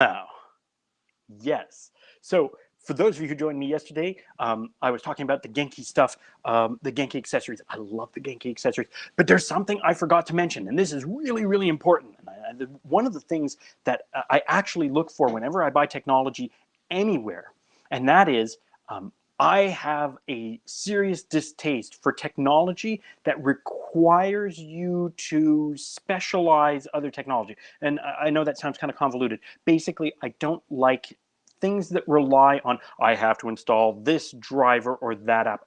Now, yes. So for those of you who joined me yesterday, I was talking about the Genki stuff, the Genki accessories. I love the Genki accessories, but there's something I forgot to mention, and this is really, really important. And one of the things that I actually look for whenever I buy technology anywhere, and that is I have a serious distaste for technology that requires you to specialize other technology. And I know that sounds kind of convoluted. Basically, I don't like things that rely on I have to install this driver or that app.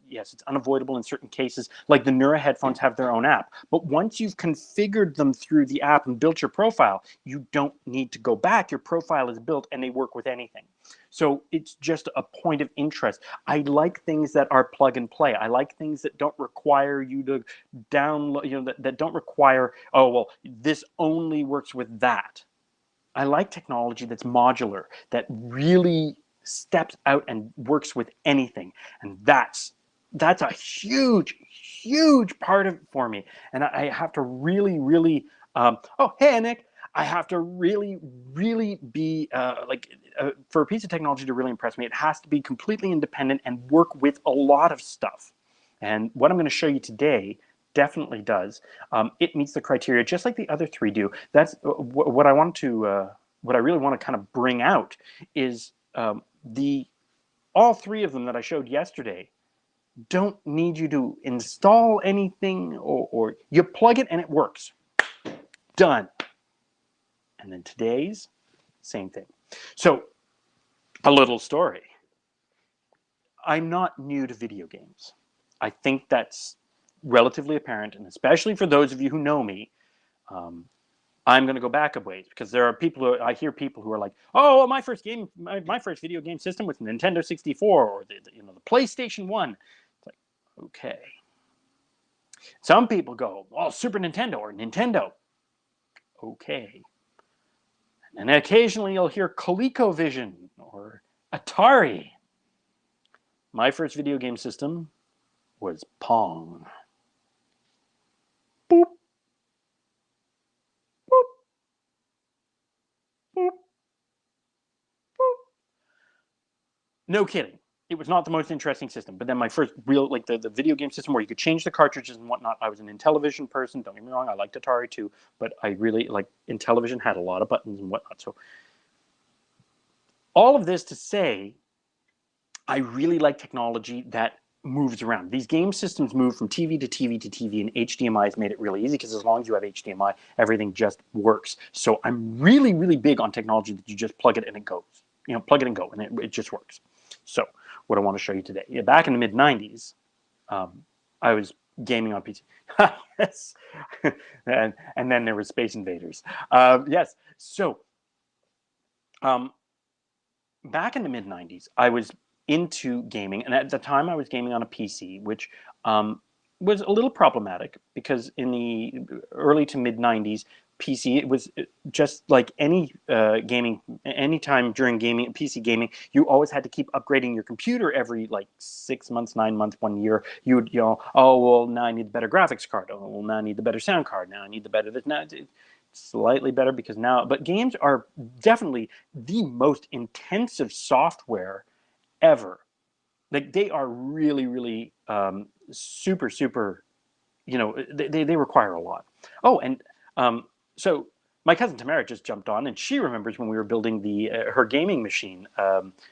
Yes, it's unavoidable in certain cases, like the Neura headphones have their own app. But once you've configured them through the app and built your profile, you don't need to go back. Your profile is built and they work with anything. So it's just a point of interest. I like things that are plug and play. I like things that don't require you to download, that don't require, oh, well, this only works with that. I like technology that's modular, that really steps out and works with anything. And that's a huge, huge part of it for me. And I have to really, really, oh, hey, Nick, I have to really, really be for a piece of technology to really impress me, it has to be completely independent and work with a lot of stuff. And what I'm going to show you today definitely does. It meets the criteria just like the other three do. That's what I want to, what I really want to kind of bring out is all three of them that I showed yesterday don't need you to install anything, or you plug it and it works. Done. And then today's, same thing. So a little story. I'm not new to video games. I think that's relatively apparent, and especially for those of you who know me, I'm going to go back a ways because there are people I hear people who are like, oh, well, my first video game system was Nintendo 64 or the PlayStation 1. It's like, okay. Some people go, oh, Super Nintendo or Nintendo. Okay. And then occasionally you'll hear ColecoVision or Atari. My first video game system was Pong. Boop, boop, boop, boop. No kidding. It was not the most interesting system. But then my first real, like the video game system where you could change the cartridges and whatnot, I was an Intellivision person. Don't get me wrong, I liked Atari too. But I really, like, Intellivision had a lot of buttons and whatnot. So all of this to say, I really like technology that moves around. These game systems move from TV to TV to TV, and HDMI has made it really easy because as long as you have HDMI, everything just works. So I'm really, really big on technology that you just plug it and it goes. Plug it and go, and it just works. So what I want to show you today. Back in the mid-90s, I was gaming on PC. Yes. and then there was Space Invaders. Yes. So back in the mid-90s, I was into gaming, and at the time I was gaming on a PC, which was a little problematic because in the early to mid-90s, PC, it was just like any gaming, anytime during gaming, PC gaming, you always had to keep upgrading your computer every like 6 months, 9 months, 1 year. You would, oh, well, now I need the better graphics card. Oh, well, now I need the better sound card. Now I need the better this. Now it's slightly better because now, but games are definitely the most intensive software ever. Like they are really, really super, super, they require a lot. Oh, and so my cousin Tamara just jumped on, and she remembers when we were building her gaming machine.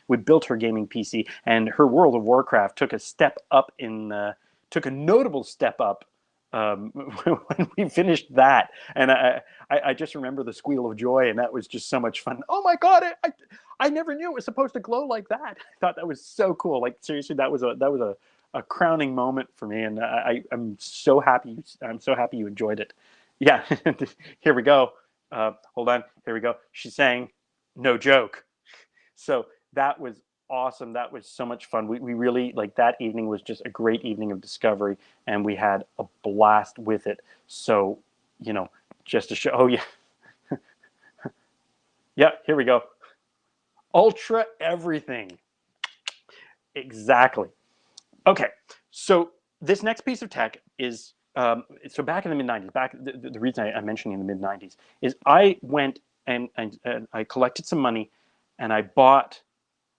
We built her gaming PC, and her World of Warcraft took a notable step up when we finished that. And I just remember the squeal of joy, and that was just so much fun. Oh my God, I never knew it was supposed to glow like that. I thought that was so cool. Like seriously, that was a crowning moment for me, and I'm so happy. I'm so happy you enjoyed it. Yeah, here we go. Hold on, here we go. She's saying, "No joke." So that was awesome. That was so much fun. We really, like, that evening was just a great evening of discovery, and we had a blast with it. So, just to show. Oh yeah, yeah. Here we go. Ultra everything. Exactly. Okay, so this next piece of tech is so back in the mid-90s. The reason I'm mentioning in the mid-90s is I went and I collected some money, and I bought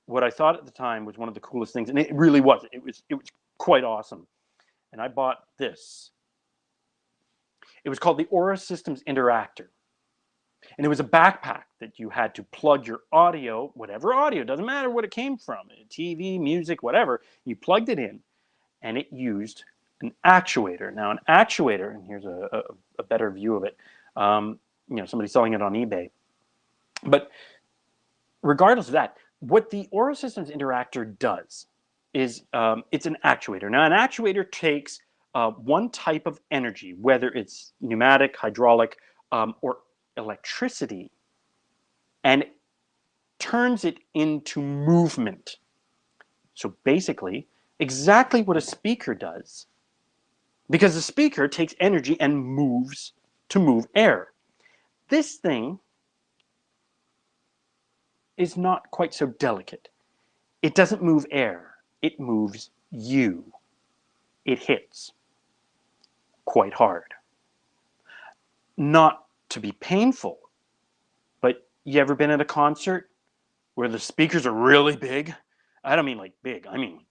what I thought at the time was one of the coolest things, and it really was. It was quite awesome. And I bought this. It was called the Aura Systems Interactor. And it was a backpack that you had to plug your audio, whatever audio, doesn't matter what it came from, TV, music, whatever, you plugged it in, and it used an actuator. Now, an actuator, and here's a better view of it. Somebody's selling it on eBay. But regardless of that, what the Aura Systems Interactor does is it's an actuator. Now, an actuator takes one type of energy, whether it's pneumatic, hydraulic, or electricity, and turns it into movement. So basically, exactly what a speaker does, because the speaker takes energy and moves to move air. This thing is not quite so delicate. It doesn't move air, it moves you. It hits quite hard. Not to be painful, but you ever been at a concert where the speakers are really big? I don't mean like big, I mean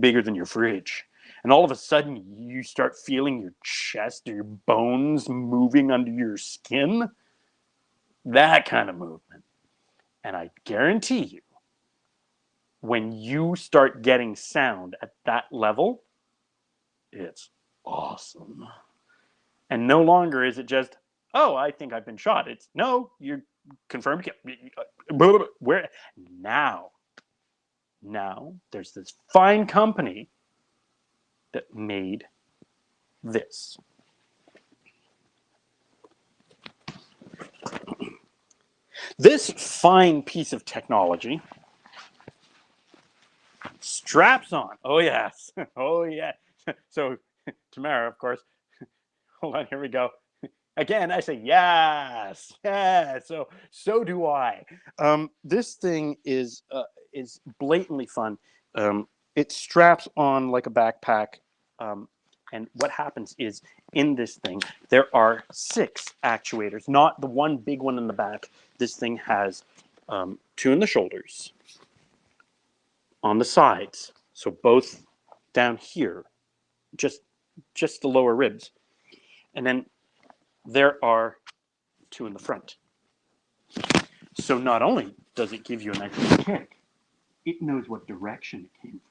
bigger than your fridge. And all of a sudden you start feeling your chest or your bones moving under your skin. That kind of movement. And I guarantee you, when you start getting sound at that level, it's awesome. And no longer is it just, oh, I think I've been shot. It's, no, you're confirmed. Where now there's this fine company that made this. This fine piece of technology straps on. Oh, yes. Oh, yeah. So, Tamara, of course, hold on, here we go. Again, I say yes, yes. So do I. This thing is blatantly fun. It straps on like a backpack, and what happens is in this thing there are 6 actuators, not the one big one in the back. This thing has 2 in the shoulders, on the sides, so both down here, just the lower ribs, and then there are 2 in the front. So not only does it give you a nice kick, it knows what direction it came from.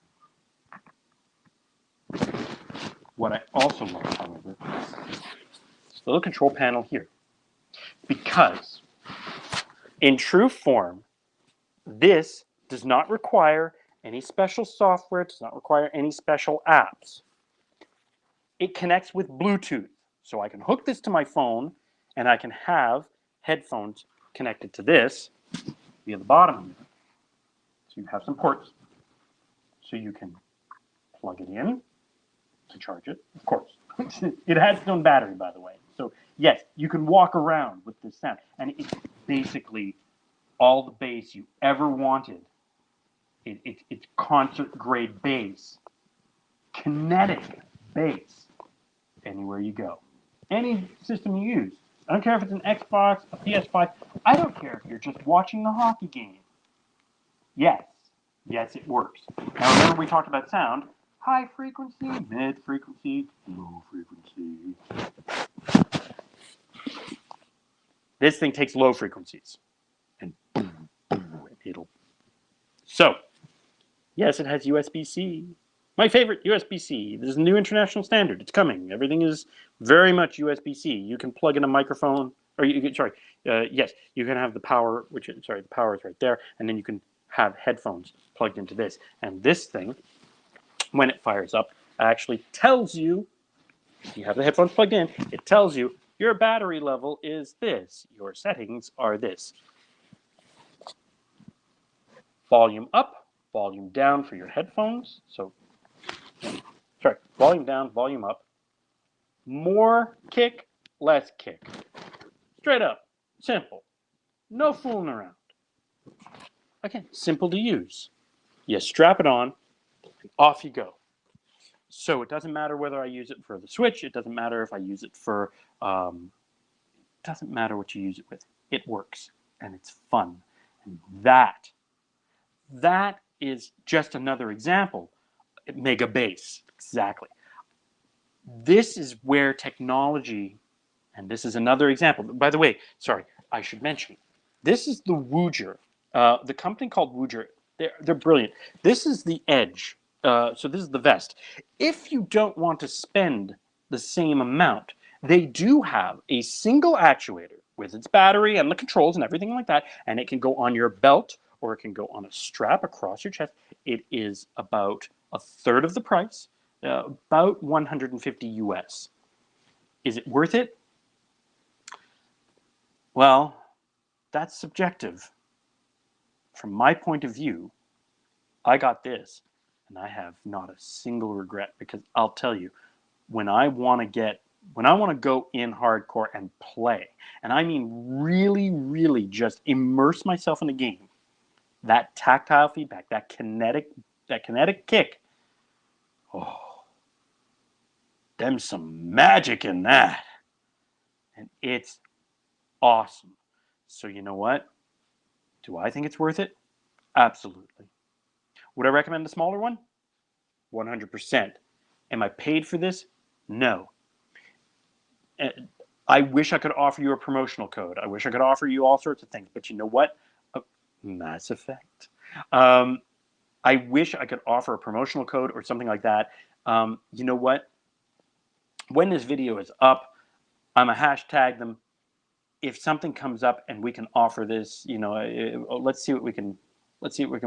What I also love, however, is the little control panel here. Because in true form, this does not require any special software, it does not require any special apps. It connects with Bluetooth. So I can hook this to my phone and I can have headphones connected to this via the bottom here. So you have some ports. So you can plug it in to charge it, of course. It has its own battery, by the way. So yes, you can walk around with this sound. And it's basically all the bass you ever wanted. It's concert-grade bass. Kinetic bass. Anywhere you go. Any system you use. I don't care if it's an Xbox, a PS5. I don't care if you're just watching the hockey game. Yes. Yes, it works. Now remember we talked about sound. High frequency, mid frequency, low frequency. This thing takes low frequencies. And boom, boom, it'll. So, yes, it has USB-C. My favorite, USB-C. There's a new international standard. It's coming. Everything is very much USB-C. You can plug in a microphone, or you can, yes, you can have the power, the power is right there, and then you can have headphones plugged into this. And this thing, when it fires up, actually tells you, you have the headphones plugged in, it tells you your battery level is this, your settings are this. Volume up, volume down for your headphones. So, volume down, volume up. More kick, less kick. Straight up, simple. No fooling around. Again, simple to use. You strap it on, and off you go. So it doesn't matter whether I use it for the Switch. It doesn't matter if I use it for Doesn't matter what you use it with. It works and it's fun. And that is just another example. Mega base, exactly. This is where technology, and this is another example. By the way, sorry, I should mention, this is the Woojr, the company called Woojr. They're brilliant. This is the Edge. So this is the vest. If you don't want to spend the same amount, they do have a single actuator with its battery and the controls and everything like that, and it can go on your belt or it can go on a strap across your chest. It is about a third of the price, about 150 US. Is it worth it? Well, that's subjective. From my point of view, I got this, and I have not a single regret because I'll tell you, when I want to go in hardcore and play, and I mean really, really just immerse myself in the game, that tactile feedback, that kinetic kick, oh, there's some magic in that, and it's awesome. So you know what? Do I think it's worth it? Absolutely. Would I recommend the smaller one? 100%. Am I paid for this? No. I wish I could offer you a promotional code. I wish I could offer you all sorts of things. But you know what? Mass Effect. I wish I could offer a promotional code or something like that. You know what? When this video is up, I'm going to hashtag them. If something comes up and we can offer this, let's see what we can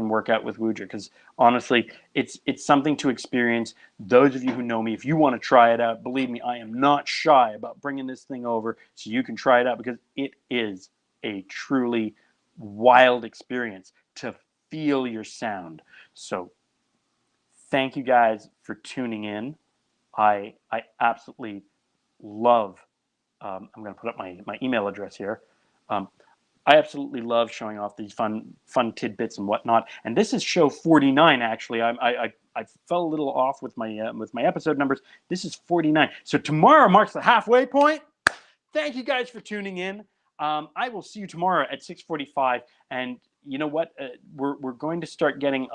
work out with Woojr, because honestly, it's something to experience. Those of you who know me, if you want to try it out, believe me, I am not shy about bringing this thing over so you can try it out, because it is a truly wild experience to feel your sound. So thank you guys for tuning in. I absolutely love, I'm going to put up my email address here. I absolutely love showing off these fun tidbits and whatnot. And this is show 49. Actually, I fell a little off with my episode numbers. This is 49. So tomorrow marks the halfway point. Thank you guys for tuning in. I will see you tomorrow at 6:45. And you know what? We're going to start getting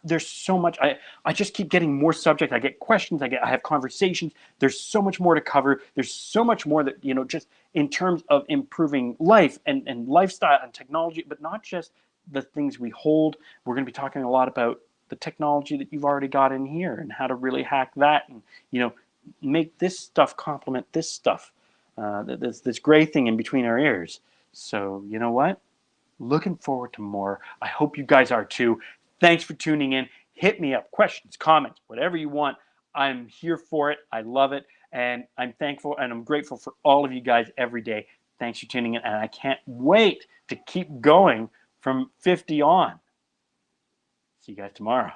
there's so much. I just keep getting more subject. I get questions. I have conversations. There's so much more to cover. There's so much more that, just in terms of improving life and lifestyle and technology, but not just the things we hold. We're going to be talking a lot about the technology that you've already got in here and how to really hack that and, make this stuff complement this stuff. This gray thing in between our ears. So you know what? Looking forward to more. I hope you guys are too. Thanks for tuning in. Hit me up, questions, comments, whatever you want. I'm here for it. I love it. And I'm thankful and I'm grateful for all of you guys every day. Thanks for tuning in. And I can't wait to keep going from 50 on. See you guys tomorrow.